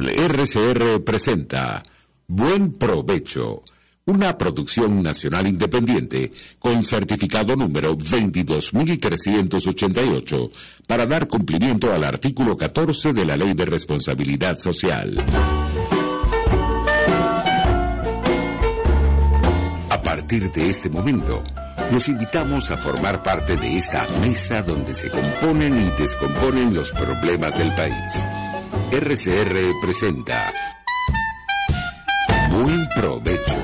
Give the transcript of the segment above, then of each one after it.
RCR presenta Buen Provecho, una producción nacional independiente con certificado número 22388 para dar cumplimiento al artículo 14 de la Ley de Responsabilidad Social. A partir de este momento, los invitamos a formar parte de esta mesa donde se componen y descomponen los problemas del país. RCR presenta Buen Provecho.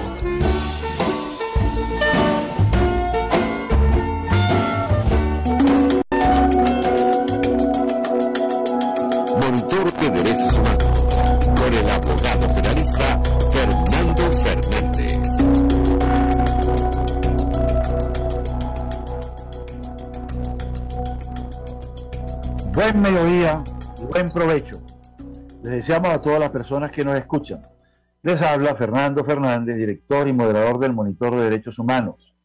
Monitor de Derechos Humanos, con el abogado penalista Fernando Fernández. Buen mediodía y buen provecho. Les deseamos a todas las personas que nos escuchan. Les habla Fernando Fernández, director y moderador del Monitor de Derechos Humanos.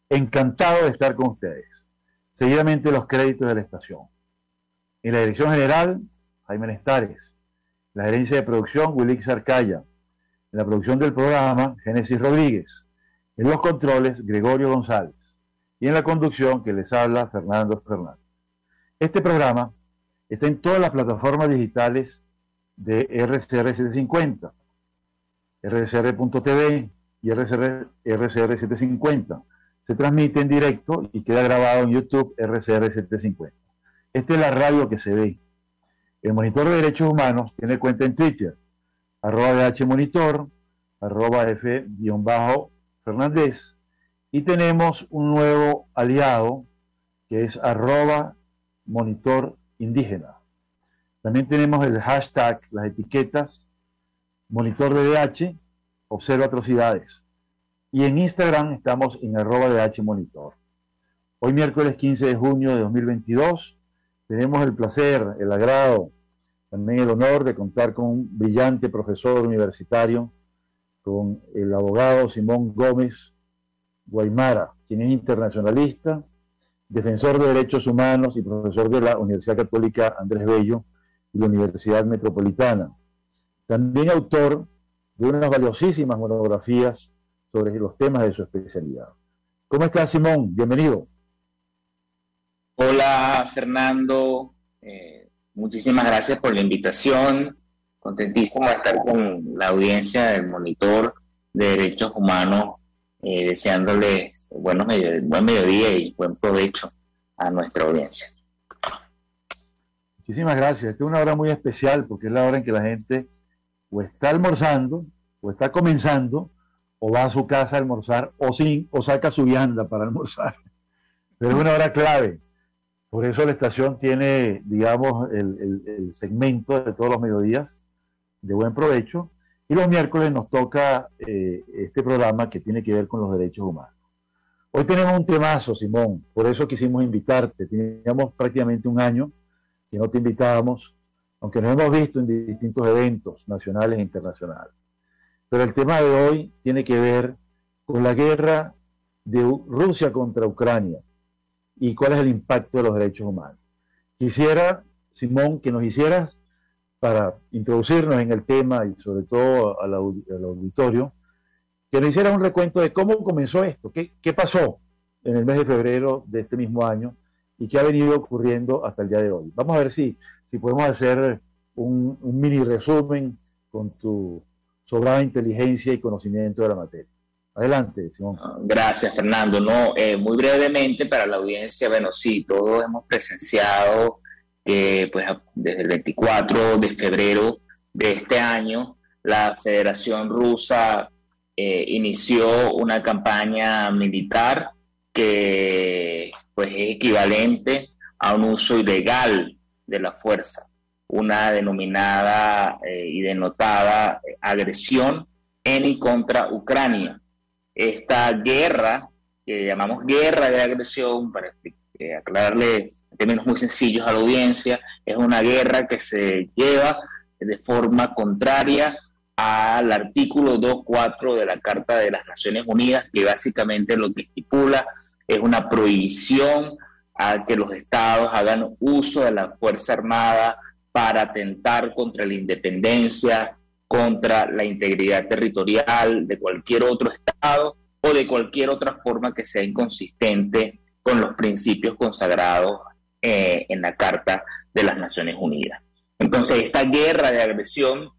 Encantado de estar con ustedes. Seguidamente los créditos de la estación. En la dirección general, Jaime Nestares. La gerencia de producción, Wilix Arcaya. En la producción del programa, Génesis Rodríguez. En los controles, Gregorio González. Y en la conducción, que les habla Fernando Fernández. Este programa está en todas las plataformas digitales de RCR 750, rcr.tv y RCR 750. Se transmite en directo y queda grabado en YouTube RCR 750. Esta es la radio que se ve. El Monitor de Derechos Humanos tiene cuenta en Twitter, @DHMonitor, @F_Fernández, y tenemos un nuevo aliado que es @Monitor Indígena. También tenemos el hashtag, las etiquetas, Monitor de DH, Observa Atrocidades. Y en Instagram estamos en @DHMonitor. Hoy miércoles 15 de junio de 2022, tenemos el placer, el agrado, también el honor de contar con un brillante profesor universitario, con el abogado Simón Gómez Guaymara, quien es internacionalista, defensor de derechos humanos y profesor de la Universidad Católica Andrés Bello y la Universidad Metropolitana. También autor de unas valiosísimas monografías sobre los temas de su especialidad. ¿Cómo estás, Simón? Bienvenido. Hola, Fernando. Muchísimas gracias por la invitación. Contentísimo de estar con la audiencia del Monitor de Derechos Humanos, deseándoles buen mediodía y buen provecho a nuestra audiencia. Muchísimas gracias. Esta es una hora muy especial porque es la hora en que la gente o está almorzando, o está comenzando, o va a su casa a almorzar, o saca su vianda para almorzar. Pero es una hora clave. Por eso la estación tiene, digamos, el segmento de todos los mediodías de buen provecho. Y los miércoles nos toca este programa que tiene que ver con los derechos humanos. Hoy tenemos un temazo, Simón, por eso quisimos invitarte. Teníamos prácticamente un año que no te invitábamos, aunque nos hemos visto en distintos eventos nacionales e internacionales. Pero el tema de hoy tiene que ver con la guerra de Rusia contra Ucrania y cuál es el impacto de los derechos humanos. Quisiera, Simón, que nos hicieras, para introducirnos en el tema y sobre todo al auditorio, que nos hicieras un recuento de cómo comenzó esto, qué pasó en el mes de febrero de este mismo año y qué ha venido ocurriendo hasta el día de hoy. Vamos a ver si podemos hacer un mini resumen con tu sobrada inteligencia y conocimiento de la materia. Adelante, Simón. Gracias, Fernando. Muy brevemente para la audiencia, bueno, sí, todos hemos presenciado pues desde el 24 de febrero de este año, la Federación Rusa inició una campaña militar que pues es equivalente a un uso ilegal de la fuerza, una denominada y denotada agresión en y contra Ucrania. Esta guerra, que llamamos guerra de agresión, para aclararle en términos muy sencillos a la audiencia, es una guerra que se lleva de forma contraria al artículo 2.4 de la Carta de las Naciones Unidas, que básicamente lo que estipula es una prohibición a que los estados hagan uso de la Fuerza Armada para atentar contra la independencia, contra la integridad territorial de cualquier otro Estado o de cualquier otra forma que sea inconsistente con los principios consagrados en la Carta de las Naciones Unidas. Entonces, esta guerra de agresión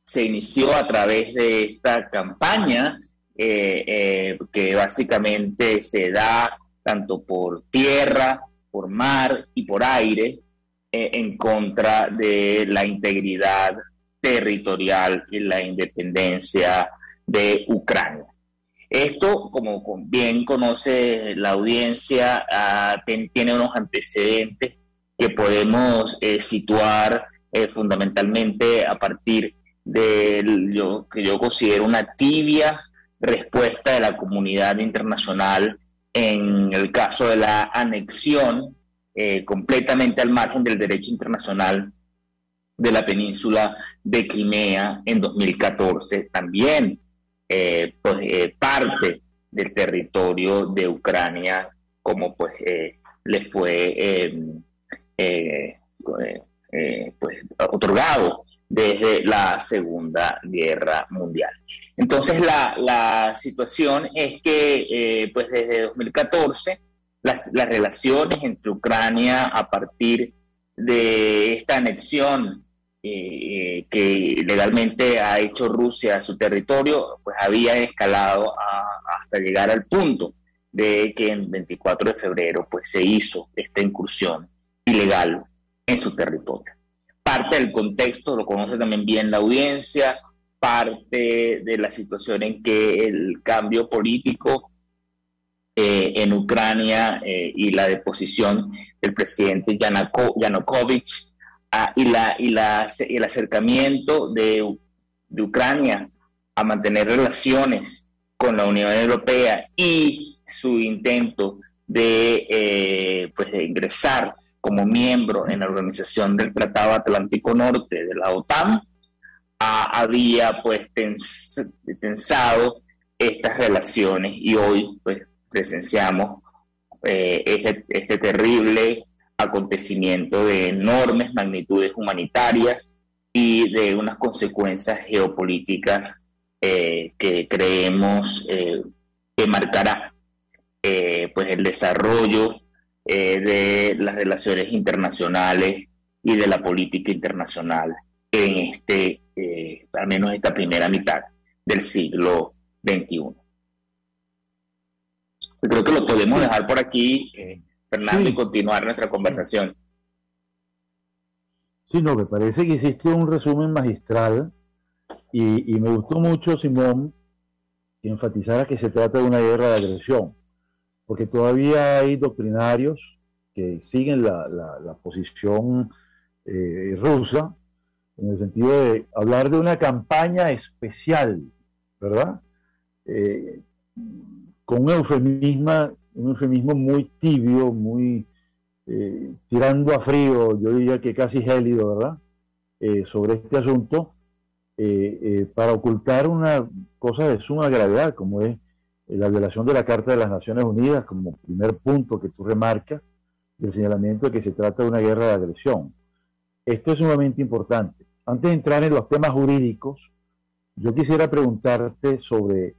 se inició a través de esta campaña que básicamente se da tanto por tierra, por mar y por aire en contra de la integridad territorial y la independencia de Ucrania. Esto, como bien conoce la audiencia, tiene unos antecedentes que podemos situar fundamentalmente a partir de lo que yo considero una tibia respuesta de la comunidad internacional en el caso de la anexión completamente al margen del derecho internacional de la península de Crimea en 2014, también parte del territorio de Ucrania, como pues le fue otorgado desde la Segunda Guerra Mundial. Entonces la situación es que pues desde 2014 las relaciones entre Ucrania a partir de esta anexión que legalmente ha hecho Rusia a su territorio, pues había escalado hasta llegar al punto de que en 24 de febrero pues se hizo esta incursión ilegal en su territorio. Parte del contexto lo conoce también bien la audiencia, parte de la situación en que el cambio político en Ucrania y la deposición del presidente Yanukovych y el acercamiento de Ucrania a mantener relaciones con la Unión Europea y su intento de ingresar como miembro en la Organización del Tratado Atlántico Norte de la OTAN, había pues tensado estas relaciones, y hoy pues presenciamos este terrible acontecimiento de enormes magnitudes humanitarias y de unas consecuencias geopolíticas que creemos que marcará pues el desarrollo de las relaciones internacionales y de la política internacional en al menos esta primera mitad del siglo XXI. Yo creo que lo podemos dejar por aquí, Fernando, sí, y continuar nuestra conversación. Sí, no, me parece que hiciste un resumen magistral y me gustó mucho, Simón, que enfatizara que se trata de una guerra de agresión, porque todavía hay doctrinarios que siguen la posición rusa, en el sentido de hablar de una campaña especial, ¿verdad? Con un eufemismo muy tibio, muy tirando a frío, yo diría que casi gélido, ¿verdad? Sobre este asunto, para ocultar una cosa de suma gravedad, como es la violación de la Carta de las Naciones Unidas, como primer punto que tú remarcas, del señalamiento de que se trata de una guerra de agresión. Esto es sumamente importante. Antes de entrar en los temas jurídicos, yo quisiera preguntarte sobre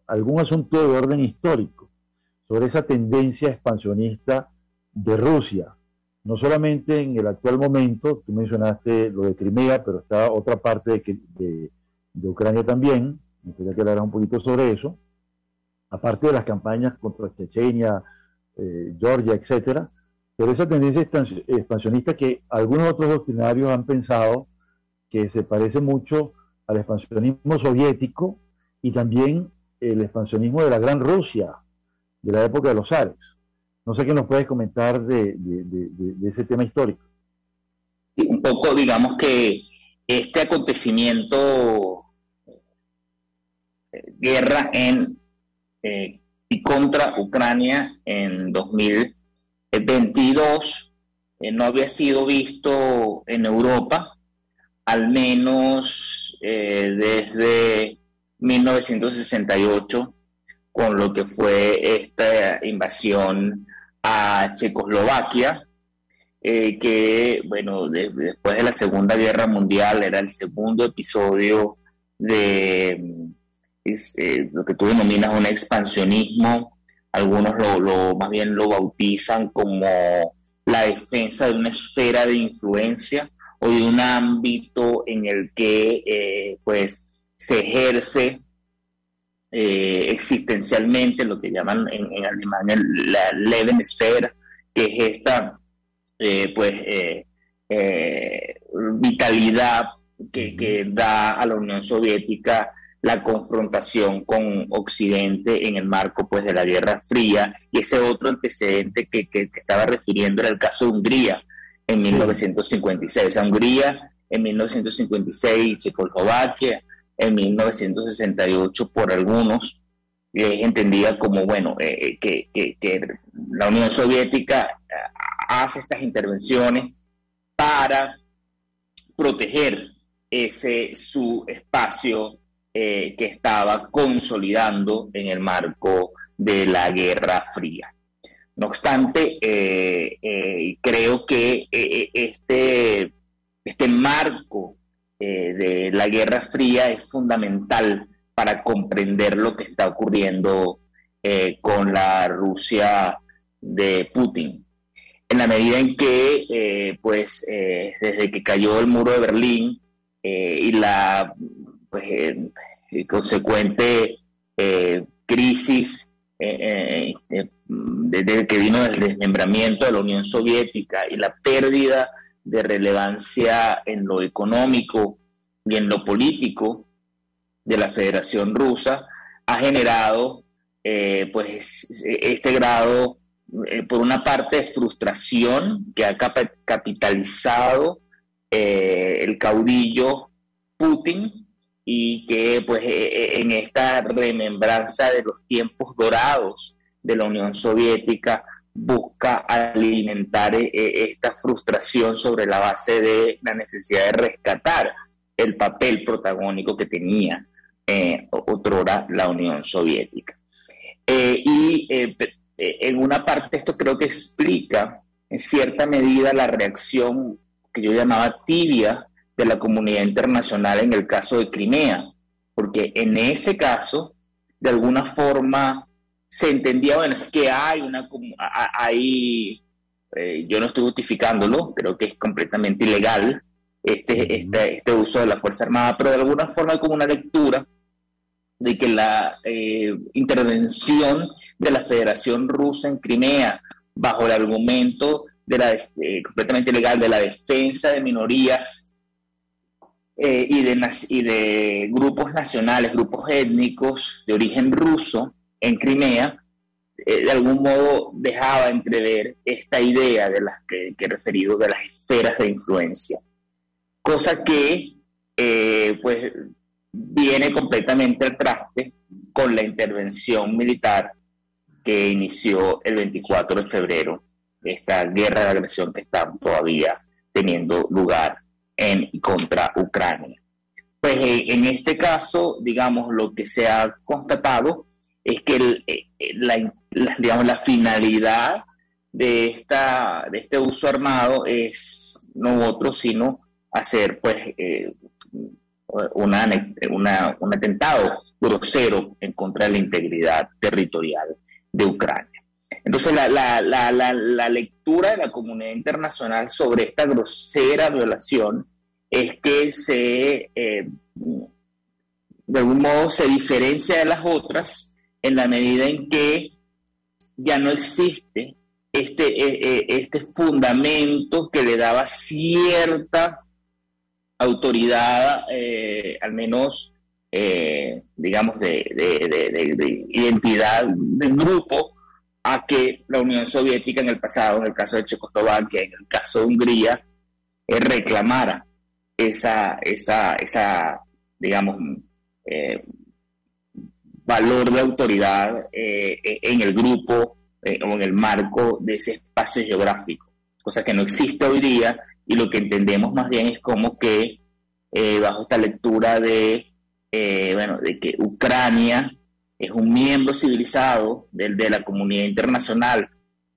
algún asunto de orden histórico, sobre esa tendencia expansionista de Rusia, no solamente en el actual momento. Tú mencionaste lo de Crimea, pero está otra parte de Ucrania también. Me gustaría que hablaras un poquito sobre eso, aparte de las campañas contra Chechenia, Georgia, etcétera, pero esa tendencia expansionista que algunos otros doctrinarios han pensado que se parece mucho al expansionismo soviético y también el expansionismo de la Gran Rusia, de la época de los zares. No sé qué nos puedes comentar de ese tema histórico. Un poco, digamos que este acontecimiento, guerra y contra Ucrania en 2022, no había sido visto en Europa, al menos desde 1968, con lo que fue esta invasión a Checoslovaquia, que, bueno, después de la Segunda Guerra Mundial era el segundo episodio de lo que tú denominas un expansionismo. Algunos más bien lo bautizan como la defensa de una esfera de influencia o de un ámbito en el que pues se ejerce existencialmente lo que llaman en alemán la Lebenssphere, que es esta vitalidad que da a la Unión Soviética la confrontación con Occidente en el marco pues de la Guerra Fría. Y ese otro antecedente que estaba refiriendo era el caso de Hungría en 1956. O sea, Hungría en 1956, Checoslovaquia en 1968 por algunos es entendida como, bueno, que la Unión Soviética hace estas intervenciones para proteger su espacio que estaba consolidando en el marco de la Guerra Fría. No obstante, creo que este marco de la Guerra Fría es fundamental para comprender lo que está ocurriendo con la Rusia de Putin. En la medida en que, desde que cayó el muro de Berlín y la consecuente crisis desde que vino el desmembramiento de la Unión Soviética y la pérdida de relevancia en lo económico y en lo político de la Federación Rusa, ha generado este grado, por una parte, de frustración que ha capitalizado el caudillo Putin, y que pues en esta remembranza de los tiempos dorados de la Unión Soviética busca alimentar esta frustración sobre la base de la necesidad de rescatar el papel protagónico que tenía otrora la Unión Soviética. En una parte esto creo que explica en cierta medida la reacción que yo llamaba tibia de la comunidad internacional en el caso de Crimea, porque en ese caso, de alguna forma, se entendía, bueno, es que yo no estoy justificándolo, creo que es completamente ilegal este uso de la Fuerza Armada, pero de alguna forma hay como una lectura de que la intervención de la Federación Rusa en Crimea, bajo el argumento completamente ilegal de la defensa de minorías y de grupos nacionales, grupos étnicos de origen ruso en Crimea, de algún modo dejaba entrever esta idea de las que he referido, de las esferas de influencia, cosa que pues viene completamente al traste con la intervención militar que inició el 24 de febrero, esta guerra de agresión que está todavía teniendo lugar contra Ucrania. Pues en este caso, digamos, lo que se ha constatado es que la finalidad de este uso armado es no otro sino hacer pues un atentado grosero en contra de la integridad territorial de Ucrania. Entonces la lectura de la comunidad internacional sobre esta grosera violación es que de algún modo se diferencia de las otras en la medida en que ya no existe este fundamento que le daba cierta autoridad, al menos digamos de identidad del grupo, a que la Unión Soviética en el pasado, en el caso de Checoslovaquia, en el caso de Hungría, reclamara esa digamos, valor de autoridad en el grupo o en el marco de ese espacio geográfico, cosa que no existe hoy día, y lo que entendemos más bien es como que bajo esta lectura de que Ucrania es un miembro civilizado de la comunidad internacional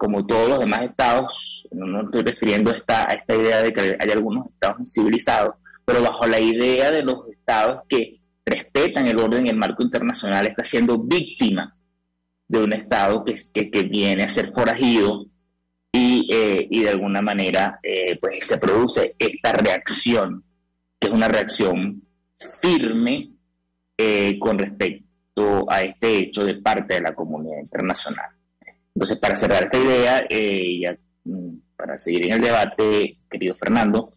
como todos los demás estados, no estoy refiriendo a esta idea de que hay algunos estados incivilizados, pero bajo la idea de los estados que respetan el orden y el marco internacional, está siendo víctima de un estado que viene a ser forajido y de alguna manera pues se produce esta reacción, que es una reacción firme con respecto a este hecho de parte de la comunidad internacional. Entonces, para cerrar esta idea, ya para seguir en el debate, querido Fernando,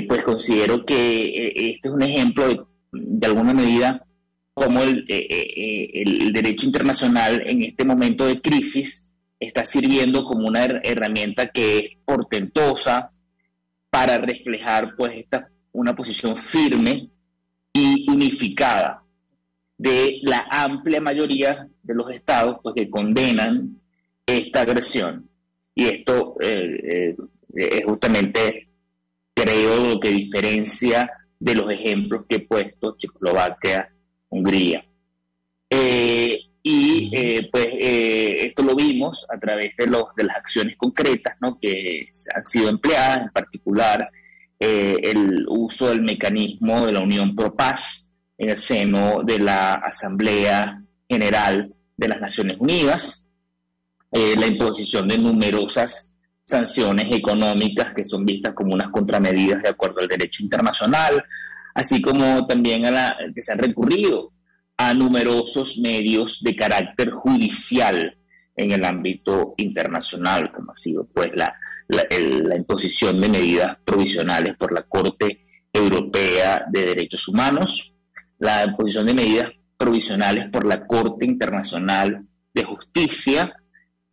pues considero que este es un ejemplo de alguna medida cómo el derecho internacional en este momento de crisis está sirviendo como una herramienta que es portentosa para reflejar pues una posición firme y unificada de la amplia mayoría de los estados pues, que condenan esta agresión. Y esto es justamente, creo, lo que diferencia de los ejemplos que he puesto Checoslovaquia, Hungría. Esto lo vimos a través de las acciones concretas, ¿no?, que han sido empleadas, en particular el uso del mecanismo de la Unión Pro Paz en el seno de la Asamblea General de las Naciones Unidas, la imposición de numerosas sanciones económicas que son vistas como unas contramedidas de acuerdo al derecho internacional, así como también que se han recurrido a numerosos medios de carácter judicial en el ámbito internacional, como ha sido pues la imposición de medidas provisionales por la Corte Europea de Derechos Humanos, la imposición de medidas provisionales por la Corte Internacional de Justicia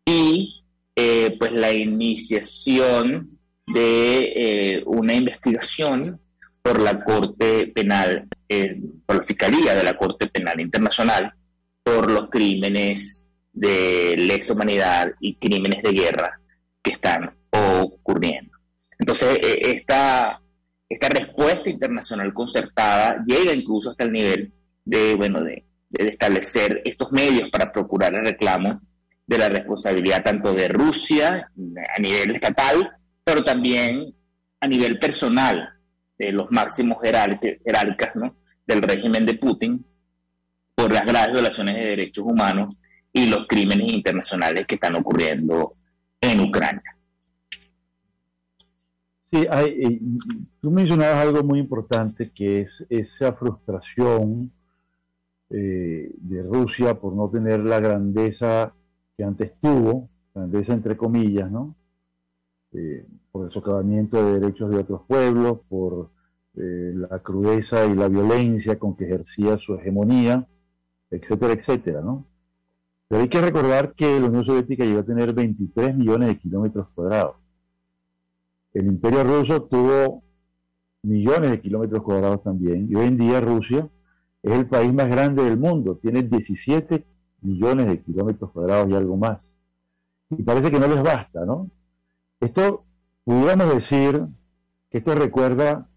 y pues la iniciación de una investigación por la Corte Penal, por la Fiscalía de la Corte Penal Internacional, por los crímenes de lesa humanidad y crímenes de guerra que están ocurriendo. Entonces, esta respuesta internacional concertada llega incluso hasta el nivel de establecer estos medios para procurar el reclamo de la responsabilidad tanto de Rusia a nivel estatal, pero también a nivel personal de los máximos jerarcas, ¿no?, del régimen de Putin por las graves violaciones de derechos humanos y los crímenes internacionales que están ocurriendo en Ucrania. Sí, tú mencionabas algo muy importante, que es esa frustración de Rusia por no tener la grandeza que antes tuvo, grandeza entre comillas, ¿no? Por el socavamiento de derechos de otros pueblos, por la crudeza y la violencia con que ejercía su hegemonía, etcétera, etcétera, ¿no? Pero hay que recordar que la Unión Soviética llegó a tener 23 millones de kilómetros cuadrados. El Imperio Ruso tuvo millones de kilómetros cuadrados también, y hoy en día Rusia es el país más grande del mundo, tiene 17 millones de kilómetros cuadrados y algo más. Y parece que no les basta, ¿no? Esto, pudiéramos decir que esto recuerda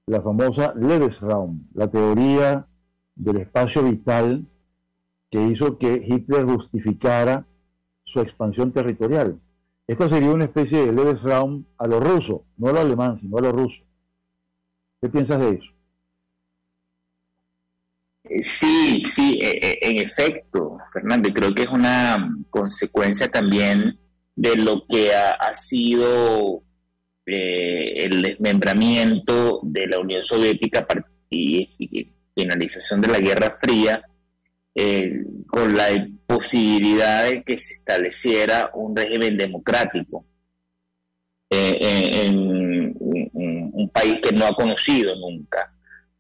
la famosa Lebensraum, la teoría del espacio vital que hizo que Hitler justificara su expansión territorial. Esto sería una especie de Lebensraum a lo ruso, no a lo alemán, sino a lo ruso. ¿Qué piensas de eso? Sí, en efecto, Fernando, creo que es una consecuencia también de lo que ha sido el desmembramiento de la Unión Soviética y finalización de la Guerra Fría, con la posibilidad de que se estableciera un régimen democrático en un país que no ha conocido nunca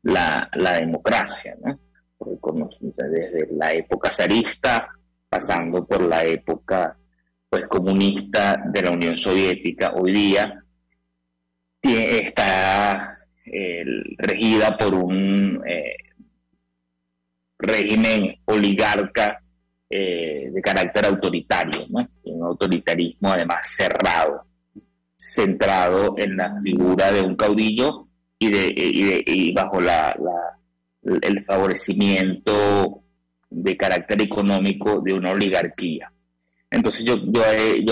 la democracia, ¿no? Desde la época zarista, pasando por la época pues comunista de la Unión Soviética, hoy día está regida por un régimen oligarca de carácter autoritario, ¿no? Un autoritarismo además cerrado, centrado en la figura de un caudillo y bajo el favorecimiento de carácter económico de una oligarquía. Entonces yo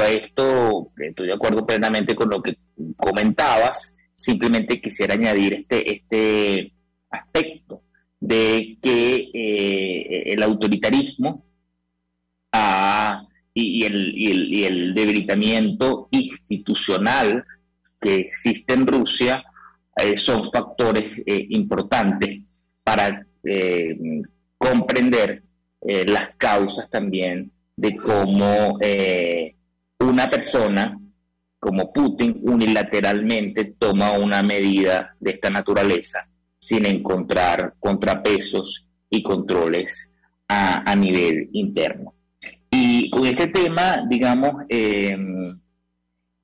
a esto estoy de acuerdo plenamente con lo que comentabas. Simplemente quisiera añadir este aspecto de que el autoritarismo y el debilitamiento institucional que existe en Rusia son factores importantes para comprender las causas también de cómo una persona como Putin unilateralmente toma una medida de esta naturaleza sin encontrar contrapesos y controles a nivel interno. Y con este tema, digamos,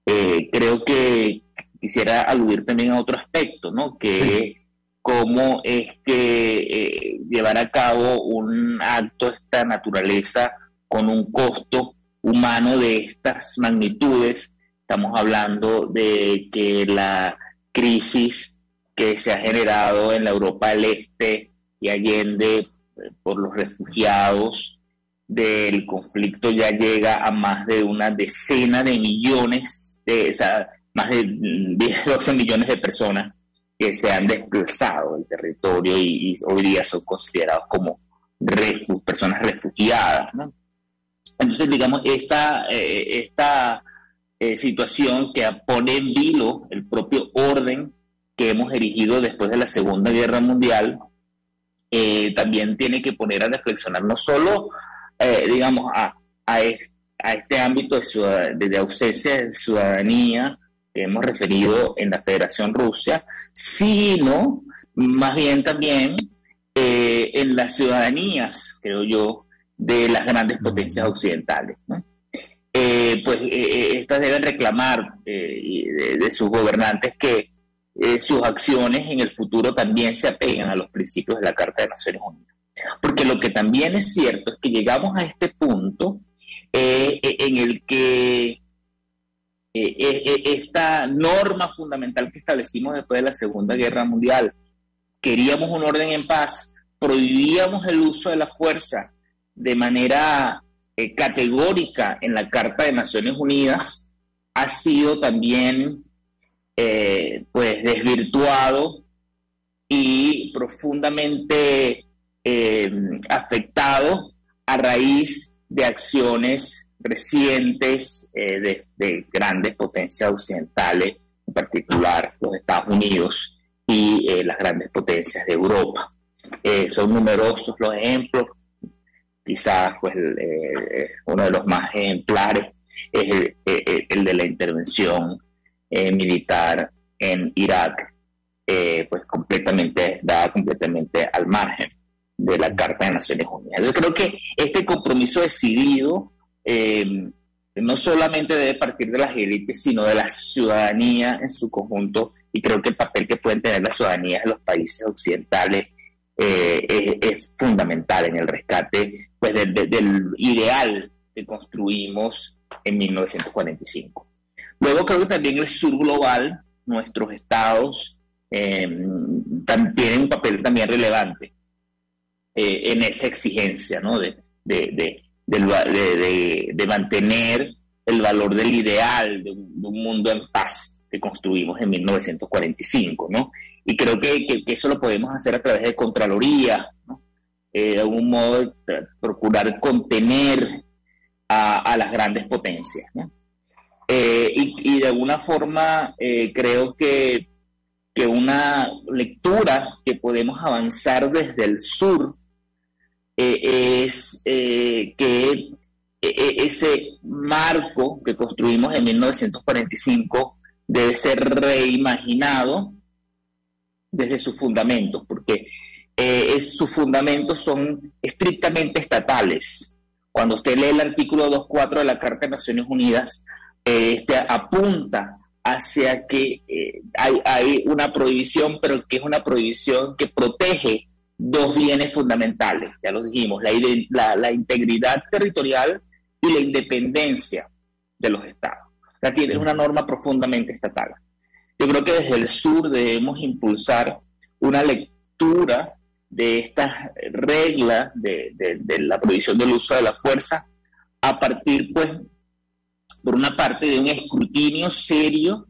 creo que quisiera aludir también a otro aspecto, ¿no? Que es cómo es que llevar a cabo un acto de esta naturaleza con un costo humano de estas magnitudes. Estamos hablando de que la crisis que se ha generado en la Europa del Este y Allende por los refugiados del conflicto ya llega a más de una decena de millones, más de 10, 12 millones de personas que se han desplazado del territorio y hoy día son considerados como personas refugiadas, ¿no? Entonces, digamos, esta situación que pone en vilo el propio orden que hemos erigido después de la Segunda Guerra Mundial, también tiene que poner a reflexionar no solo, digamos, a este ámbito de ausencia de ciudadanía que hemos referido en la Federación Rusia, sino más bien también en las ciudadanías, creo yo, de las grandes potencias occidentales, ¿no? Pues estas deben reclamar de sus gobernantes que sus acciones en el futuro también se apeguen a los principios de la Carta de Naciones Unidas. Porque lo que también es cierto es que llegamos a este punto en el que esta norma fundamental que establecimos después de la Segunda Guerra Mundial, queríamos un orden en paz, prohibíamos el uso de la fuerza de manera categórica en la Carta de Naciones Unidas, ha sido también pues desvirtuado y profundamente afectado a raíz de acciones recientes de grandes potencias occidentales, en particular los Estados Unidos y las grandes potencias de Europa. Son numerosos los ejemplos. Quizás pues, uno de los más ejemplares es el de la intervención militar en Irak, pues dada completamente al margen de la Carta de Naciones Unidas. Yo creo que este compromiso decidido no solamente debe partir de las élites, sino de la ciudadanía en su conjunto, y creo que el papel que pueden tener las ciudadanías de los países occidentales es fundamental en el rescate pues, del ideal que construimos en 1945. Luego creo que también el sur global, nuestros estados, tienen un papel también relevante en esa exigencia, ¿no? de mantener el valor del ideal de un mundo en paz que construimos en 1945, ¿no? Y creo que eso lo podemos hacer a través de contralorías, ¿no? De algún modo procurar contener a las grandes potencias, ¿no? Y de alguna forma creo que una lectura que podemos avanzar desde el sur es que ese marco que construimos en 1945 debe ser reimaginado desde sus fundamentos, porque sus fundamentos son estrictamente estatales. Cuando usted lee el artículo 2.4 de la Carta de Naciones Unidas, apunta hacia que hay una prohibición, pero que es una prohibición que protege dos bienes fundamentales, ya lo dijimos, la integridad territorial y la independencia de los estados. Es una norma profundamente estatal. Yo creo que desde el sur debemos impulsar una lectura de estas reglas de la prohibición del uso de la fuerza a partir, pues, por una parte, de un escrutinio serio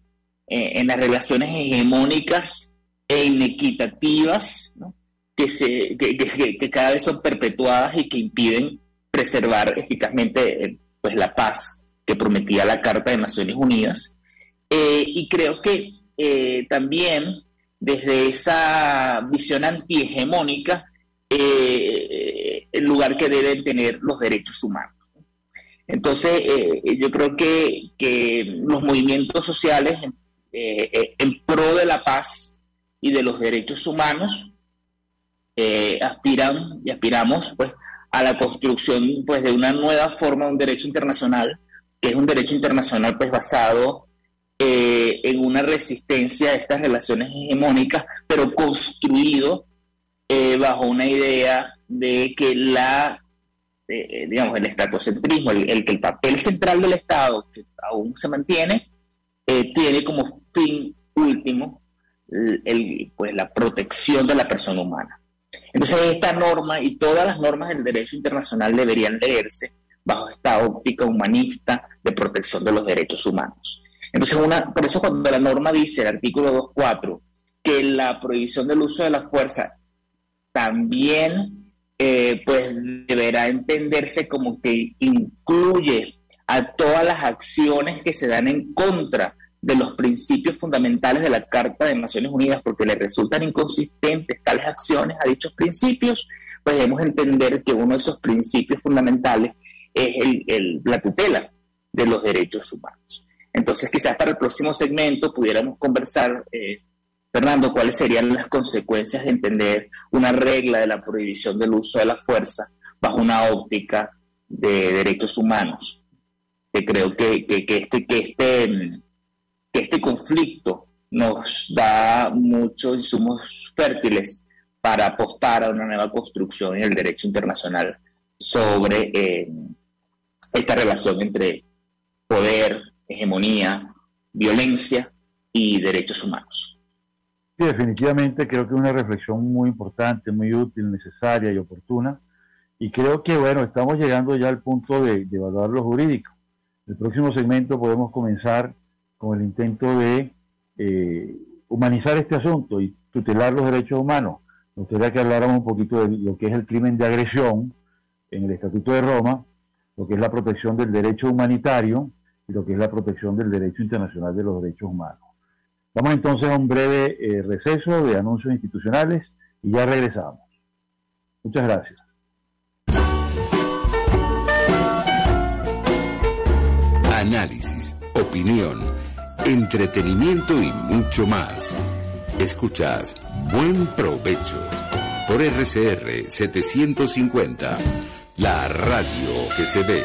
en las relaciones hegemónicas e inequitativas, ¿no?, que cada vez son perpetuadas y que impiden preservar eficazmente pues, la paz que prometía la Carta de Naciones Unidas. Y creo que también desde esa visión antihegemónica, el lugar que deben tener los derechos humanos. Entonces, yo creo que los movimientos sociales en pro de la paz y de los derechos humanos aspiramos pues, a la construcción pues, de una nueva forma de un derecho internacional, que es un derecho internacional pues, basado en una resistencia a estas relaciones hegemónicas, pero construido bajo una idea de que el estatocentrismo, que el papel central del Estado, que aún se mantiene, tiene como fin último pues, la protección de la persona humana. Entonces esta norma y todas las normas del derecho internacional deberían leerse bajo esta óptica humanista de protección de los derechos humanos. Entonces, por eso cuando la norma dice, el artículo 2.4, que la prohibición del uso de la fuerza también pues deberá entenderse como que incluye a todas las acciones que se dan en contra de los principios fundamentales de la Carta de Naciones Unidas, porque le resultan inconsistentes tales acciones a dichos principios, pues debemos entender que uno de esos principios fundamentales es la tutela de los derechos humanos. Entonces, quizás para el próximo segmento pudiéramos conversar, Fernando, cuáles serían las consecuencias de entender una regla de la prohibición del uso de la fuerza bajo una óptica de derechos humanos, que creo que este conflicto nos da muchos insumos fértiles para apostar a una nueva construcción en el derecho internacional sobre esta relación entre poder, hegemonía, violencia y derechos humanos. Sí, definitivamente creo que es una reflexión muy importante, muy útil, necesaria y oportuna. Y creo que, bueno, estamos llegando ya al punto de evaluar lo jurídico. El próximo segmento podemos comenzar con el intento de humanizar este asunto y tutelar los derechos humanos. Me gustaría que habláramos un poquito de lo que es el crimen de agresión en el Estatuto de Roma, lo que es la protección del derecho humanitario y lo que es la protección del derecho internacional de los derechos humanos. Vamos entonces a un breve receso de anuncios institucionales y ya regresamos. Muchas gracias. Análisis, opinión, entretenimiento y mucho más. Escuchas Buen Provecho por RCR 750, la radio que se ve.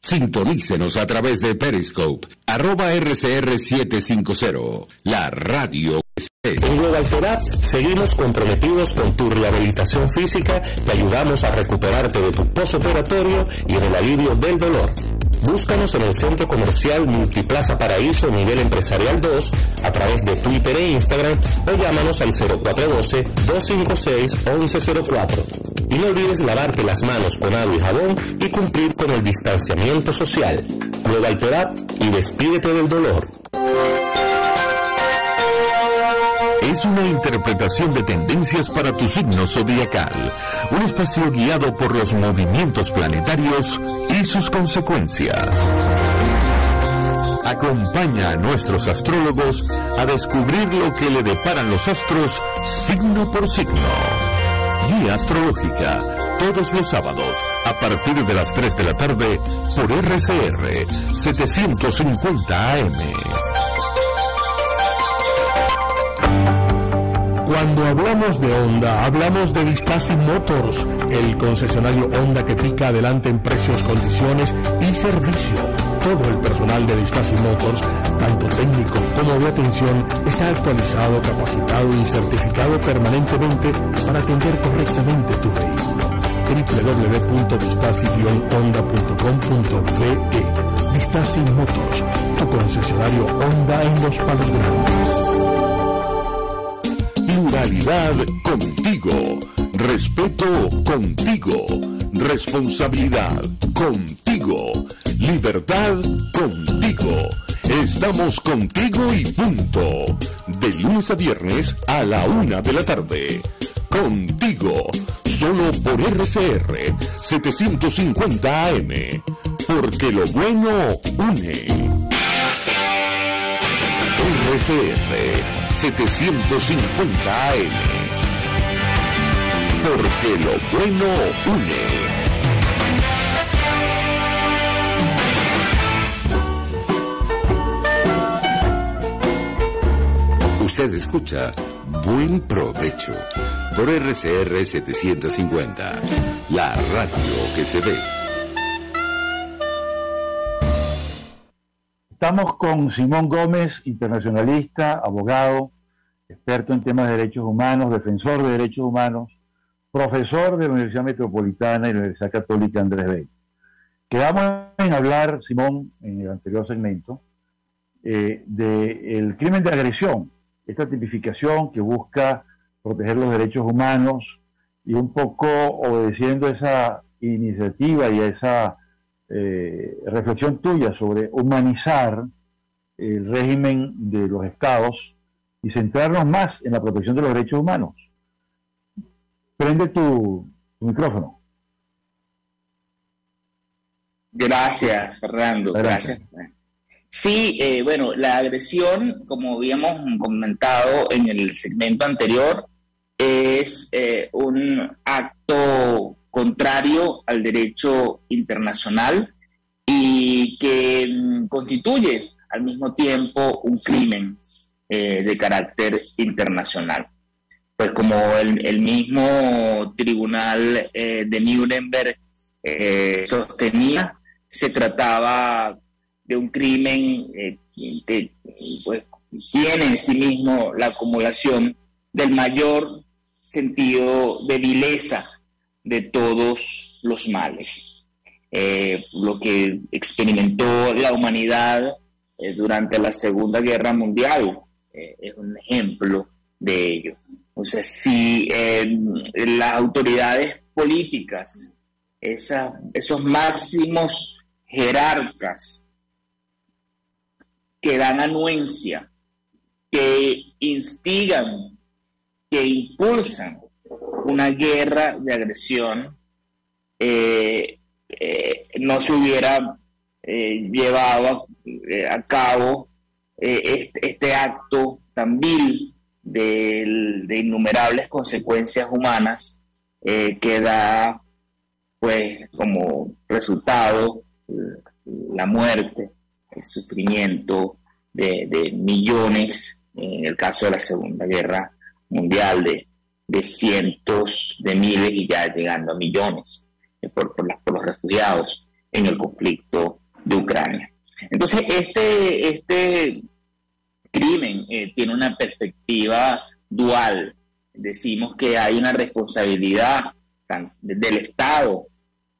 Sintonícenos a través de Periscope, @RCR750, la radio que se ve. En Global Therapy seguimos comprometidos con tu rehabilitación física, te ayudamos a recuperarte de tu postoperatorio y en el alivio del dolor. Búscanos en el Centro Comercial Multiplaza Paraíso Nivel Empresarial 2 a través de Twitter e Instagram o llámanos al 0412-256-1104. Y no olvides lavarte las manos con agua y jabón y cumplir con el distanciamiento social. Global Therapy y despídete del dolor. Es una interpretación de tendencias para tu signo zodiacal, un espacio guiado por los movimientos planetarios y sus consecuencias. Acompaña a nuestros astrólogos a descubrir lo que le deparan los astros signo por signo. Guía astrológica, todos los sábados, a partir de las 3 de la tarde, por RCR 750 AM. Cuando hablamos de Honda, hablamos de Vistasi Motors, el concesionario Honda que pica adelante en precios, condiciones y servicio. Todo el personal de Vistasi Motors, tanto técnico como de atención, está actualizado, capacitado y certificado permanentemente para atender correctamente tu vehículo. www.vistasi-honda.com.be. Vistasi Motors, tu concesionario Honda en Los Palos Grandes. Pluralidad contigo, respeto contigo, responsabilidad contigo, libertad contigo. Estamos contigo y punto. De lunes a viernes a la 1 de la tarde. Contigo, solo por RCR 750 AM. Porque lo bueno une. RCR 750 AM. Porque lo bueno une. Usted escucha Buen Provecho por RCR 750, la radio que se ve. Estamos con Simón Gómez, internacionalista, abogado, experto en temas de derechos humanos, defensor de derechos humanos, profesor de la Universidad Metropolitana y la Universidad Católica Andrés Bello. Quedamos en hablar, Simón, en el anterior segmento, del crimen de agresión, esta tipificación que busca proteger los derechos humanos y un poco obedeciendo esa iniciativa y a esa reflexión tuya sobre humanizar el régimen de los estados y centrarnos más en la protección de los derechos humanos. Prende tu micrófono. Gracias, Fernando. Gracias. Sí, bueno, la agresión, como habíamos comentado en el segmento anterior, es un acto contrario al derecho internacional y que constituye al mismo tiempo un crimen de carácter internacional. Pues como el mismo tribunal de Nuremberg sostenía, se trataba de un crimen que pues, tiene en sí mismo la acumulación del mayor sentido de vileza de todos los males. Lo que experimentó la humanidad durante la Segunda Guerra Mundial es un ejemplo de ello. O sea, si las autoridades políticas, esos máximos jerarcas que dan anuencia, que instigan, que impulsan una guerra de agresión, no se hubiera llevado a cabo este acto tan vil de innumerables consecuencias humanas que da pues como resultado la muerte, el sufrimiento de millones, en el caso de la Segunda Guerra Mundial, de cientos de miles y ya llegando a millones por los refugiados en el conflicto de Ucrania. Entonces, este crimen tiene una perspectiva dual. Decimos que hay una responsabilidad del Estado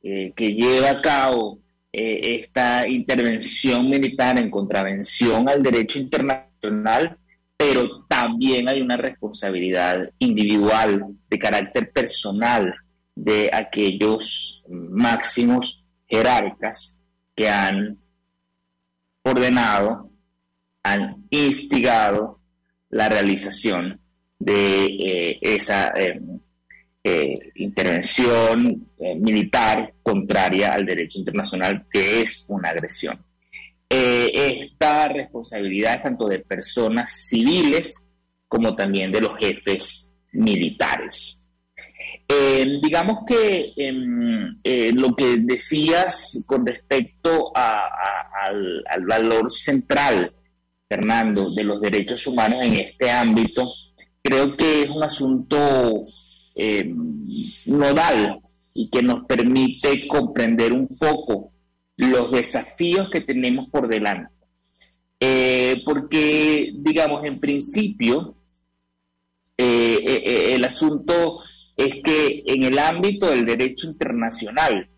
que lleva a cabo esta intervención militar en contravención al derecho internacional, pero también hay una responsabilidad individual de carácter personal de aquellos máximos jerarcas que han ordenado, han instigado la realización de esa intervención militar contraria al derecho internacional, que es una agresión. Esta responsabilidad es tanto de personas civiles como también de los jefes militares. Digamos que lo que decías con respecto al valor central, Fernando, de los derechos humanos en este ámbito, creo que es un asunto nodal y que nos permite comprender un poco los desafíos que tenemos por delante. Porque, digamos, en principio, el asunto es que en el ámbito del derecho internacional,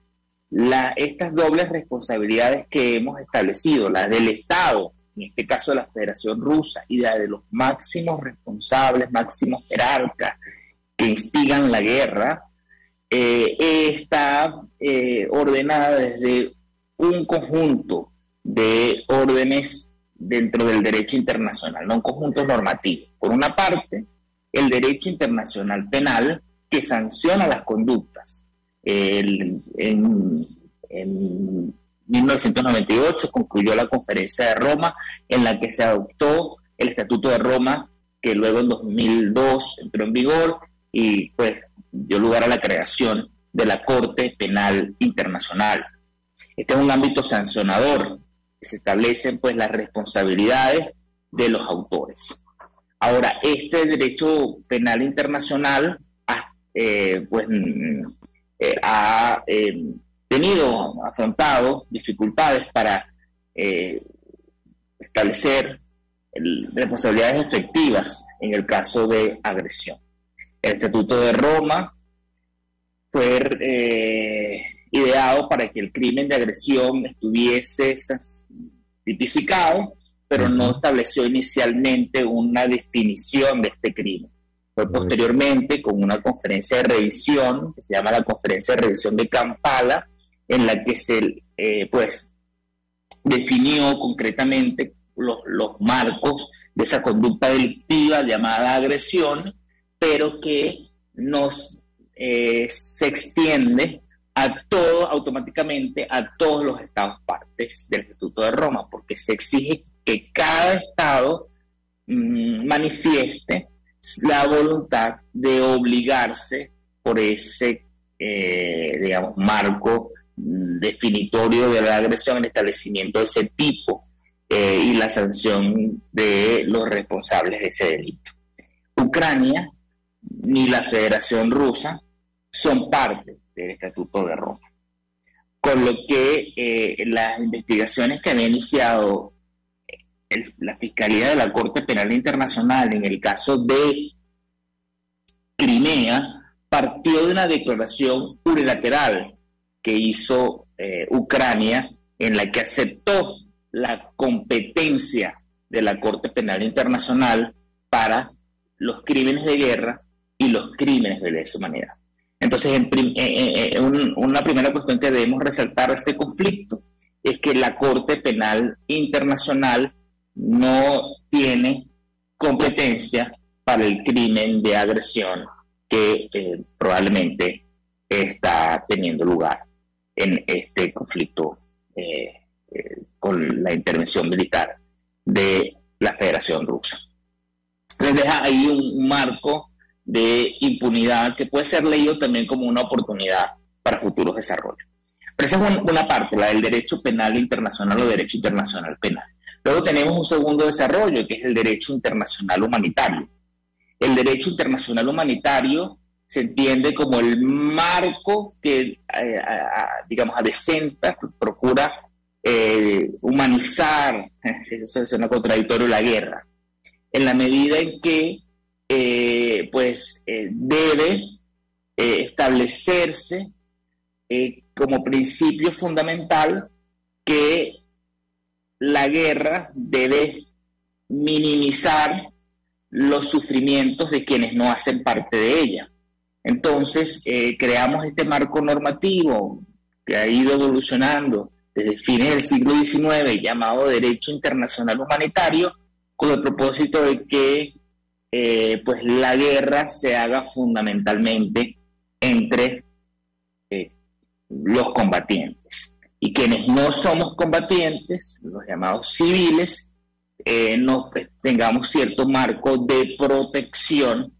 estas dobles responsabilidades que hemos establecido, la del Estado, en este caso de la Federación Rusa, y la de los máximos responsables, máximos jerarcas que instigan la guerra, está ordenada desde un conjunto de órdenes dentro del derecho internacional, no un conjunto normativo. Por una parte, el derecho internacional penal, que sanciona las conductas. En 1998 concluyó la Conferencia de Roma, en la que se adoptó el Estatuto de Roma, que luego en 2002 entró en vigor y pues dio lugar a la creación de la Corte Penal Internacional. Este es un ámbito sancionador, que se establecen pues las responsabilidades de los autores. Ahora, este derecho penal internacional ha afrontado dificultades para establecer responsabilidades efectivas en el caso de agresión. El Estatuto de Roma fue ideado para que el crimen de agresión estuviese tipificado, pero no estableció inicialmente una definición de este crimen. Fue posteriormente con una conferencia de revisión, que se llama la Conferencia de Revisión de Kampala, en la que se definió concretamente los marcos de esa conducta delictiva llamada agresión, pero que se extiende automáticamente a todos los estados partes del Estatuto de Roma, porque se exige que cada estado manifieste la voluntad de obligarse por ese, marco definitorio de la agresión, el establecimiento de ese tipo y la sanción de los responsables de ese delito. Ucrania ni la Federación Rusa son parte del Estatuto de Roma, con lo que las investigaciones que había iniciado la Fiscalía de la Corte Penal Internacional en el caso de Crimea partió de una declaración unilateral que hizo Ucrania, en la que aceptó la competencia de la Corte Penal Internacional para los crímenes de guerra y los crímenes de lesa humanidad. Entonces, una primera cuestión que debemos resaltar de este conflicto es que la Corte Penal Internacional no tiene competencia para el crimen de agresión que probablemente está teniendo lugar en este conflicto con la intervención militar de la Federación Rusa. Entonces deja ahí un marco de impunidad que puede ser leído también como una oportunidad para futuros desarrollos. Pero esa es una parte, la del derecho penal internacional o derecho internacional penal. Luego tenemos un segundo desarrollo, que es el derecho internacional humanitario. El derecho internacional humanitario se entiende como el marco que, adecenta, procura humanizar, eso suena contradictorio, la guerra, en la medida en que debe establecerse como principio fundamental que la guerra debe minimizar los sufrimientos de quienes no hacen parte de ella. Entonces, creamos este marco normativo que ha ido evolucionando desde fines del siglo XIX, llamado Derecho Internacional Humanitario, con el propósito de que la guerra se haga fundamentalmente entre los combatientes. Y quienes no somos combatientes, los llamados civiles, tengamos cierto marco de protección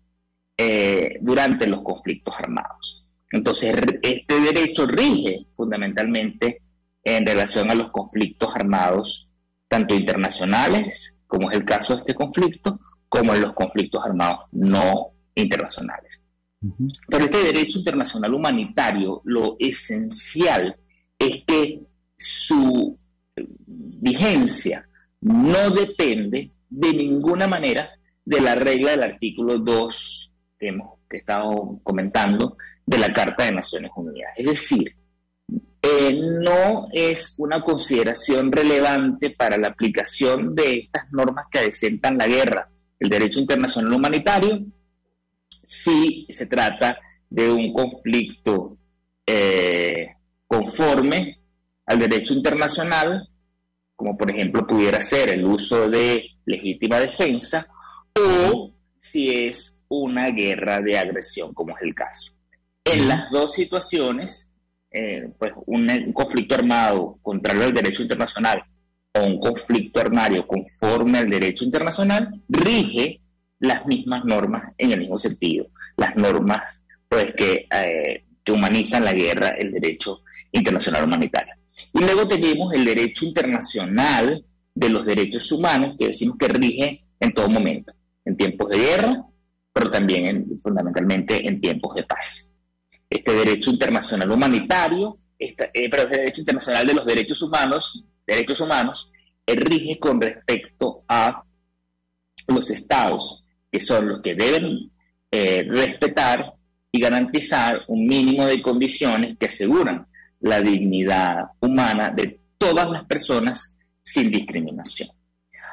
durante los conflictos armados. Entonces, este derecho rige fundamentalmente en relación a los conflictos armados, tanto internacionales, como es el caso de este conflicto, como en los conflictos armados no internacionales. Uh-huh. Pero este derecho internacional humanitario, lo esencial es que su vigencia no depende de ninguna manera de la regla del artículo 2 que hemos estado comentando de la Carta de Naciones Unidas. Es decir, no es una consideración relevante para la aplicación de estas normas que adecentan la guerra. El derecho internacional humanitario sí se trata de un conflicto conforme al derecho internacional, como por ejemplo pudiera ser el uso de legítima defensa, o si es una guerra de agresión, como es el caso. En las dos situaciones, pues un conflicto armado contrario al derecho internacional o un conflicto armado conforme al derecho internacional rige las mismas normas en el mismo sentido, las normas pues que humanizan la guerra, el derecho internacional humanitario. Y luego tenemos el derecho internacional de los derechos humanos, que decimos que rige en todo momento, en tiempos de guerra, pero también fundamentalmente en tiempos de paz. Este derecho internacional humanitario, pero el derecho internacional de los derechos humanos, rige con respecto a los estados, que son los que deben respetar y garantizar un mínimo de condiciones que aseguran la dignidad humana de todas las personas sin discriminación.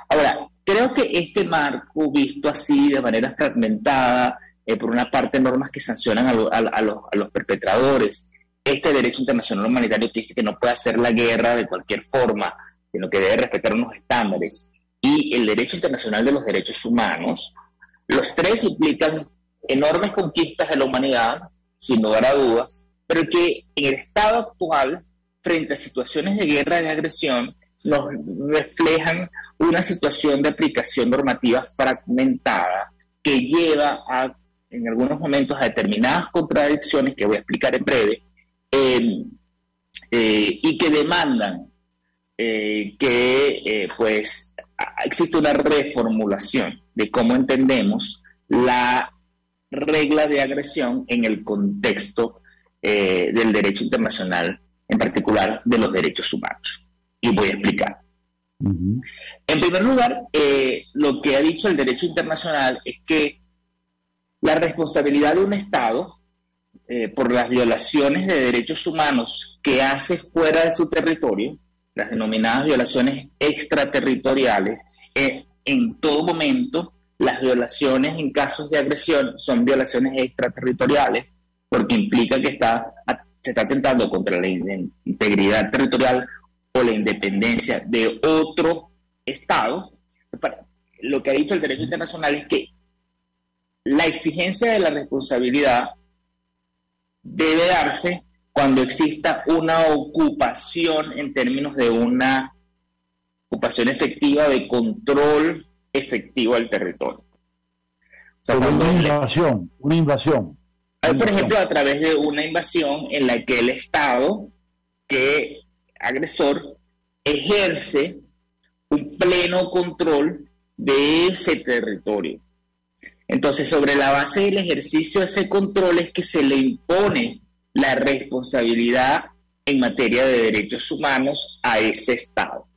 Ahora, creo que este marco, visto así de manera fragmentada, por una parte normas que sancionan a los perpetradores, este derecho internacional humanitario que dice que no puede hacer la guerra de cualquier forma, sino que debe respetar unos estándares, y el derecho internacional de los derechos humanos, los tres implican enormes conquistas de la humanidad, sin lugar a dudas, pero que en el estado actual, frente a situaciones de guerra y de agresión, nos reflejan una situación de aplicación normativa fragmentada que lleva en algunos momentos a determinadas contradicciones que voy a explicar en breve, y que demandan que pues existe una reformulación de cómo entendemos la regla de agresión en el contexto del derecho internacional, en particular de los derechos humanos. Y voy a explicar. En primer lugar, lo que ha dicho el derecho internacional es que la responsabilidad de un Estado por las violaciones de derechos humanos que hace fuera de su territorio, las denominadas violaciones extraterritoriales, en todo momento las violaciones en casos de agresión son violaciones extraterritoriales, porque implica que se está atentando contra la integridad territorial o la independencia de otro Estado. Lo que ha dicho el derecho internacional es que la exigencia de la responsabilidad debe darse cuando exista una ocupación en términos de una ocupación efectiva de control efectivo del territorio. O sea, una invasión. Por ejemplo, a través de una invasión en la que el Estado agresor ejerce un pleno control de ese territorio. Entonces, sobre la base del ejercicio de ese control es que se le impone la responsabilidad en materia de derechos humanos a ese Estado.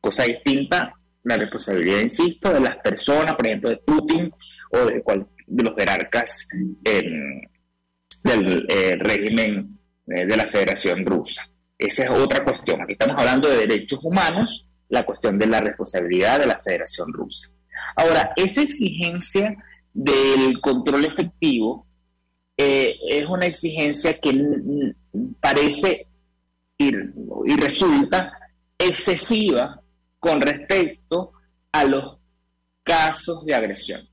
Cosa distinta, la responsabilidad, insisto, de las personas, por ejemplo, de Putin o de los jerarcas del régimen de la Federación Rusa. Esa es otra cuestión. Aquí estamos hablando de derechos humanos, la cuestión de la responsabilidad de la Federación Rusa. Ahora, esa exigencia del control efectivo es una exigencia que parece y resulta excesiva con respecto a los casos de agresión.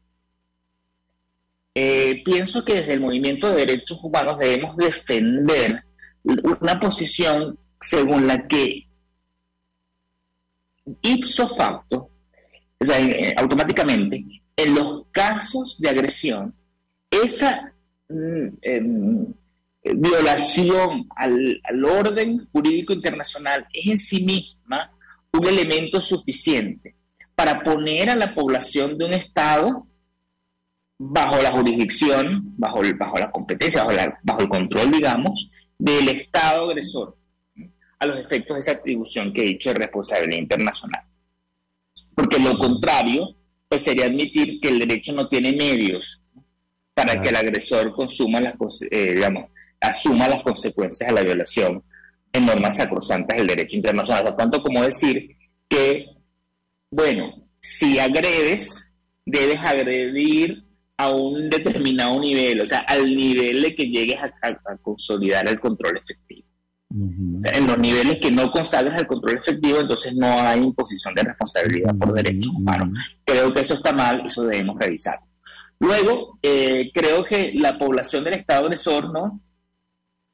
Pienso que desde el movimiento de derechos humanos debemos defender una posición según la que ipso facto, o sea, automáticamente, en los casos de agresión, esa violación al orden jurídico internacional es en sí misma un elemento suficiente para poner a la población de un Estado bajo la jurisdicción, bajo la competencia, bajo el control, digamos, del Estado agresor, a los efectos de esa atribución que he dicho de responsabilidad internacional. Porque lo contrario, pues sería admitir que el derecho no tiene medios para que el agresor asuma las consecuencias de la violación en normas sacrosantas del derecho internacional. Por tanto, como decir que, bueno, si agredes, debes agredir a un determinado nivel, o sea, al nivel de que llegues a consolidar el control efectivo. O sea, en los niveles que no consagras el control efectivo, entonces no hay imposición de responsabilidad por derechos humanos. Creo que eso está mal, eso debemos revisar. Luego, creo que la población del Estado agresor, ¿no?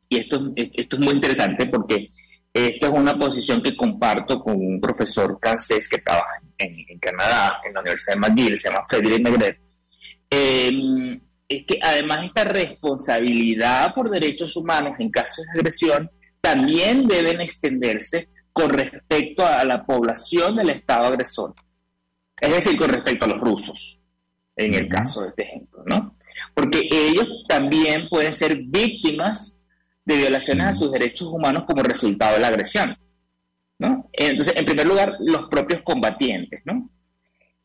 Y esto es muy interesante porque esta es una posición que comparto con un profesor francés que trabaja en Canadá, en la Universidad de McGill, se llama Frédéric Maigret. Es que además esta responsabilidad por derechos humanos en casos de agresión también deben extenderse con respecto a la población del Estado agresor. Es decir, con respecto a los rusos, en el caso de este ejemplo, ¿no? Porque ellos también pueden ser víctimas de violaciones a sus derechos humanos como resultado de la agresión, ¿no? Entonces, en primer lugar, los propios combatientes, ¿no?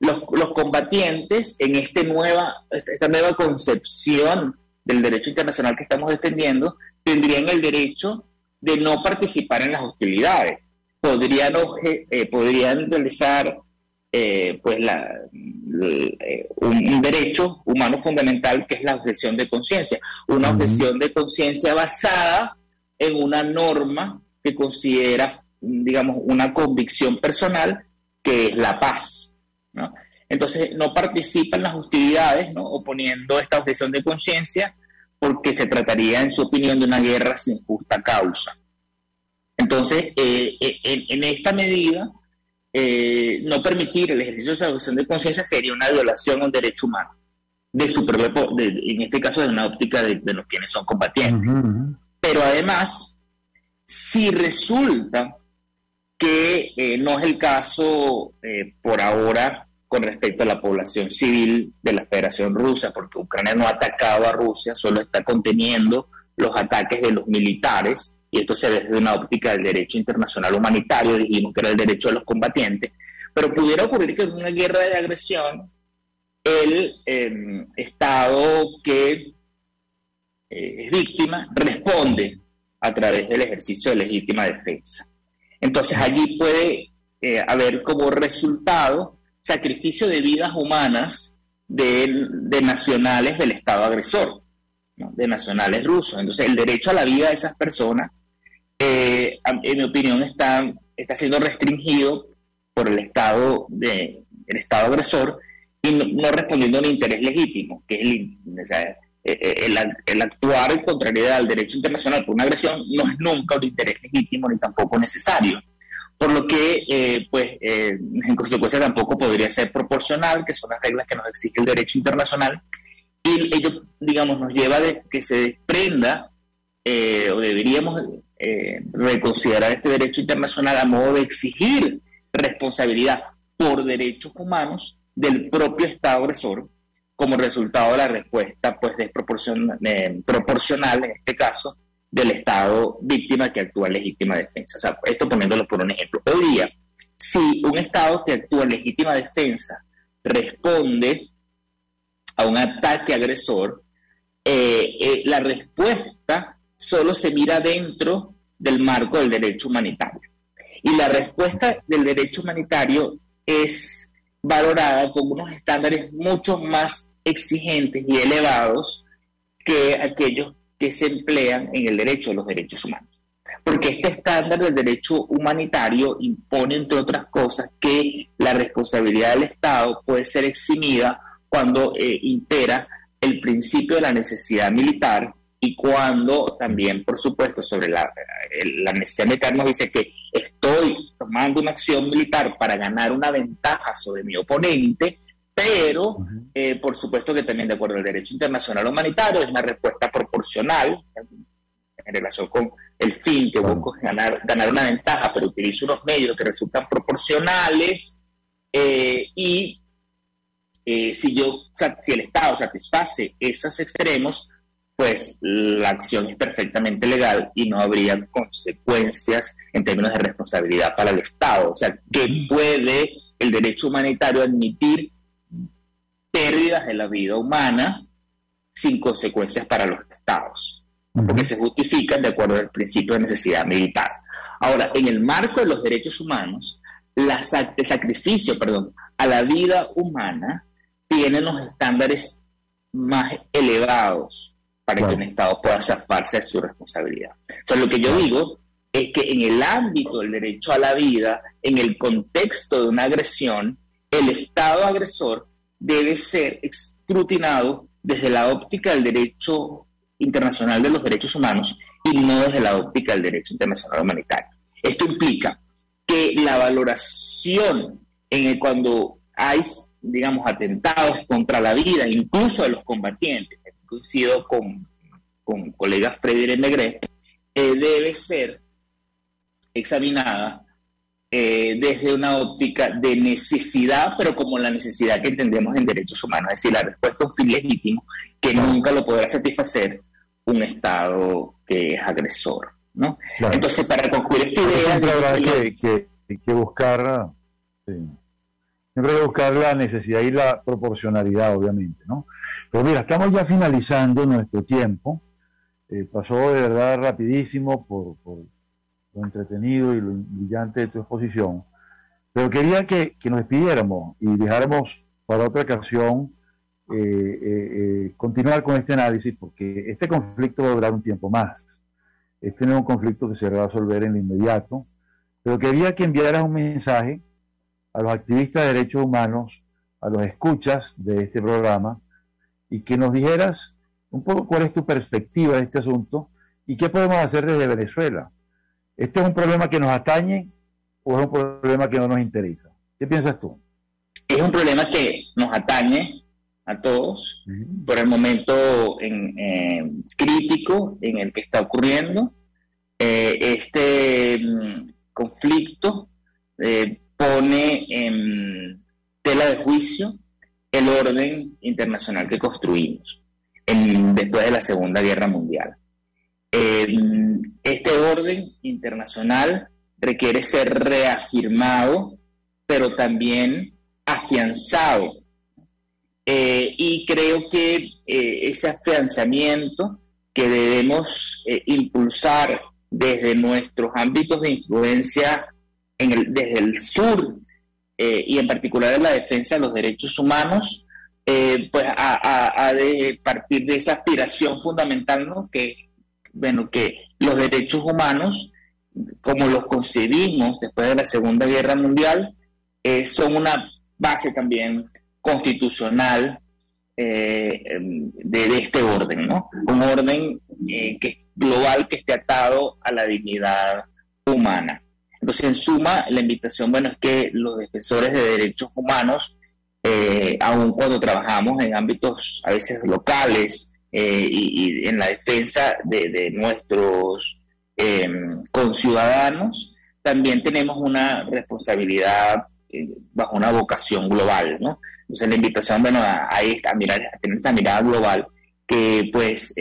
Los combatientes en esta nueva concepción del derecho internacional que estamos defendiendo tendrían el derecho de no participar en las hostilidades. Podrían realizar un derecho humano fundamental que es la objeción de conciencia. Una objeción de conciencia basada en una norma que considera, digamos, una convicción personal que es la paz, ¿no? Entonces no participa en las hostilidades, ¿no? Oponiendo esta objeción de conciencia porque se trataría, en su opinión, de una guerra sin justa causa. Entonces, en esta medida, no permitir el ejercicio de esa objeción de conciencia sería una violación a un derecho humano, en este caso de una óptica de los quienes son combatientes. Pero además, si resulta que no es el caso por ahora con respecto a la población civil de la Federación Rusa, porque Ucrania no ha atacado a Rusia, solo está conteniendo los ataques de los militares, y esto se ve desde una óptica del derecho internacional humanitario, dijimos que era el derecho de los combatientes, pero pudiera ocurrir que en una guerra de agresión el Estado que es víctima responde a través del ejercicio de legítima defensa. Entonces allí puede haber como resultado sacrificio de vidas humanas de nacionales del Estado agresor, ¿no? De nacionales rusos. Entonces el derecho a la vida de esas personas, en mi opinión, está siendo restringido por el Estado agresor y no respondiendo a un interés legítimo, que es el actuar en contrariedad al derecho internacional por una agresión no es nunca un interés legítimo ni tampoco necesario. Por lo que, en consecuencia tampoco podría ser proporcional, que son las reglas que nos exige el derecho internacional, y ello, digamos, nos lleva a que se desprenda, o deberíamos reconsiderar este derecho internacional a modo de exigir responsabilidad por derechos humanos del propio Estado agresor, como resultado de la respuesta proporcional, en este caso, del Estado víctima que actúa en legítima defensa. O sea, esto poniéndolo por un ejemplo. Hoy día, si un Estado que actúa en legítima defensa responde a un ataque agresor, la respuesta solo se mira dentro del marco del derecho humanitario. Y la respuesta del derecho humanitario es valorada con unos estándares mucho más exigentes y elevados que aquellos que se emplean en el derecho a los derechos humanos. Porque este estándar del derecho humanitario impone, entre otras cosas, que la responsabilidad del Estado puede ser eximida cuando impera el principio de la necesidad militar y cuando también, por supuesto, sobre la necesidad militar nos dice que estoy tomando una acción militar para ganar una ventaja sobre mi oponente, pero por supuesto que también de acuerdo al derecho internacional humanitario es una respuesta proporcional en relación con el fin que busco ganar una ventaja, pero utilizo unos medios que resultan proporcionales si el Estado satisface esos extremos, pues la acción es perfectamente legal y no habría consecuencias en términos de responsabilidad para el Estado. O sea, que puede el derecho humanitario admitir pérdidas de la vida humana sin consecuencias para los Estados, porque se justifican de acuerdo al principio de necesidad militar. Ahora, en el marco de los derechos humanos, el sacrificio a la vida humana tiene los estándares más elevados para que un Estado pueda zafarse de su responsabilidad. Entonces, lo que yo digo es que en el ámbito del derecho a la vida, en el contexto de una agresión, el Estado agresor debe ser escrutinado desde la óptica del derecho internacional de los derechos humanos y no desde la óptica del derecho internacional humanitario. Esto implica que la valoración cuando hay, digamos, atentados contra la vida, incluso de los combatientes, coincido con colega Frédéric Maigret, debe ser examinada desde una óptica de necesidad, pero como la necesidad que entendemos en derechos humanos, es decir, la respuesta a un fin legítimo que nunca lo podrá satisfacer un Estado que es agresor, ¿no? Claro. Entonces, para concluir esta idea... Siempre habrá que buscar... Sí. Siempre hay que buscar la necesidad y la proporcionalidad, obviamente, ¿no? Pero mira, estamos ya finalizando nuestro tiempo. Pasó de verdad rapidísimo por lo entretenido y lo brillante de tu exposición. Pero quería que nos despidiéramos y dejáramos para otra ocasión continuar con este análisis, porque este conflicto va a durar un tiempo más. Este no es un conflicto que se va a resolver en lo inmediato, pero quería que enviaras un mensaje a los activistas de derechos humanos, a los escuchas de este programa, y que nos dijeras un poco cuál es tu perspectiva de este asunto y qué podemos hacer desde Venezuela. ¿Este es un problema que nos atañe o es un problema que no nos interesa? ¿Qué piensas tú? Es un problema que nos atañe a todos, por el momento crítico en el que está ocurriendo. Este conflicto pone en tela de juicio el orden internacional que construimos después de la Segunda Guerra Mundial. Este orden internacional requiere ser reafirmado, pero también afianzado. Y creo que ese afianzamiento que debemos impulsar desde nuestros ámbitos de influencia desde el sur, y en particular en la defensa de los derechos humanos, pues ha de partir de esa aspiración fundamental, ¿no? Que los derechos humanos, como los concebimos después de la Segunda Guerra Mundial, son una base también constitucional de este orden, ¿no? Un orden global que esté atado a la dignidad humana. Entonces, en suma, la invitación, es que los defensores de derechos humanos, aun cuando trabajamos en ámbitos a veces locales y en la defensa de nuestros conciudadanos, también tenemos una responsabilidad bajo una vocación global, ¿no? Entonces, la invitación, a tener esta mirada global que, pues,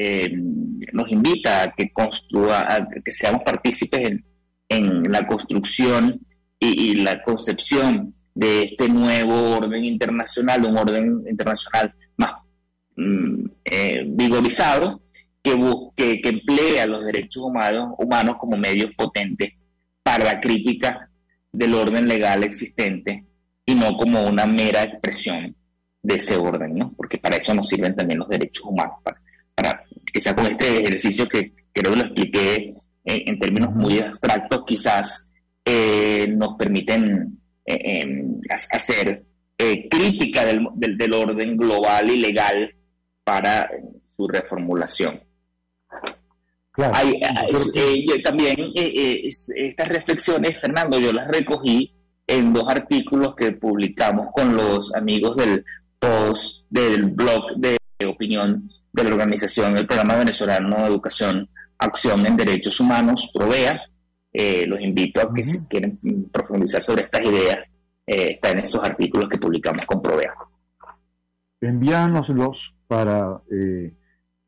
nos invita a que seamos partícipes en la construcción y la concepción de este nuevo orden internacional, un orden internacional más vigorizado, que emplea los derechos humanos como medios potentes para la crítica del orden legal existente y no como una mera expresión de ese orden, ¿no? Porque para eso nos sirven también los derechos humanos, para quizás con este ejercicio que creo que lo expliqué en términos muy abstractos, quizás nos permiten hacer crítica del orden global y legal para su reformulación. Claro. También estas reflexiones, Fernando, yo las recogí en 2 artículos que publicamos con los amigos del blog de opinión de la organización del Programa Venezolano de Educación Acción en Derechos Humanos, PROVEA. Los invito a que si quieren profundizar sobre estas ideas, está en esos artículos que publicamos con PROVEA. Envíanoslos para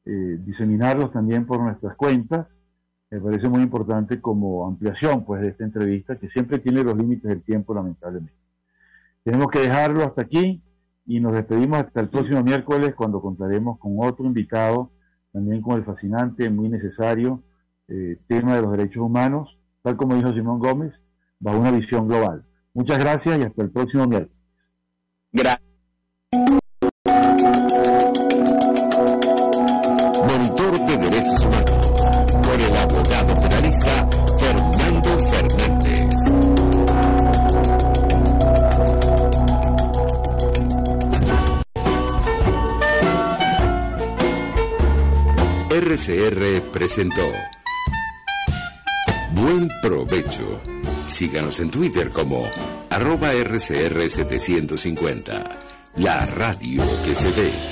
diseminarlos también por nuestras cuentas. Me parece muy importante como ampliación, pues, de esta entrevista, que siempre tiene los límites del tiempo, lamentablemente. Tenemos que dejarlo hasta aquí y nos despedimos hasta el próximo miércoles, cuando contaremos con otro invitado, también con el fascinante, muy necesario tema de los derechos humanos, tal como dijo Simón Gómez, bajo una visión global. Muchas gracias y hasta el próximo miércoles. Gracias. RCR presentó Buen Provecho. Síganos en Twitter como @RCR750. La radio que se ve.